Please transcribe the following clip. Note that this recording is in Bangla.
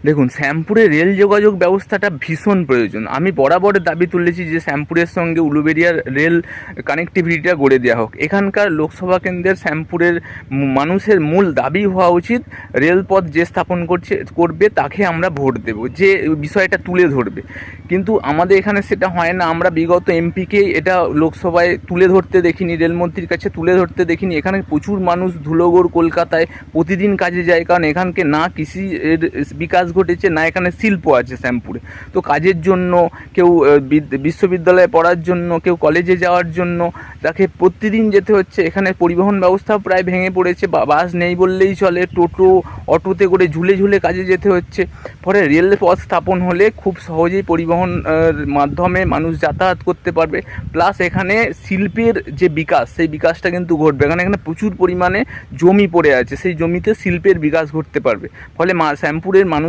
দেখুন, শ্যামপুরে রেল যোগাযোগ ব্যবস্থাটা ভীষণ প্রয়োজন। আমি বরাবর দাবি তুলেছি যে শ্যামপুরের সঙ্গে উলুবেড়িয়ার রেল কানেক্টিভিটিটা গড়ে দেওয়া হোক। এখানকার লোকসভা কেন্দ্রের শ্যামপুরের মানুষের মূল দাবি হওয়া উচিত, রেলপথ যে স্থাপন করবে তাকে আমরা ভোট দেব, যে বিষয়টা তুলে ধরবে। কিন্তু আমাদের এখানে সেটা হয় না। আমরা বিগত এমপিকে এটা লোকসভায় তুলে ধরতে দেখিনি, রেলমন্ত্রীর কাছে তুলে ধরতে দেখিনি। এখানে প্রচুর মানুষ ধুলোগড় কলকাতায় প্রতিদিন কাজে যায়, কারণ এখানকে না কৃষি এর বিকাশ ঘটেছে, না এখানে শিল্প আছে শ্যামপুরে। তো কাজের জন্য কেউ বিশ্ববিদ্যালয়ে পড়ার জন্য, কেউ কলেজে যাওয়ার জন্য তাকে প্রতিদিন যেতে হচ্ছে। এখানে পরিবহন ব্যবস্থাও প্রায় ভেঙে পড়েছে, বাস নেই বললেই চলে, টোটো অটোতে করে ঝুলে ঝুলে কাজে যেতে হচ্ছে। ফলে রেলপথ স্থাপন হলে খুব সহজেই পরিবহন মাধ্যমে মানুষ যাতায়াত করতে পারবে। প্লাস এখানে শিল্পের যে বিকাশ, সেই বিকাশটা কিন্তু ঘটবে। এখানে প্রচুর পরিমাণে জমি পড়ে আছে, সেই জমিতে শিল্পের বিকাশ ঘটতে পারবে। ফলে শ্যামপুরের মানুষ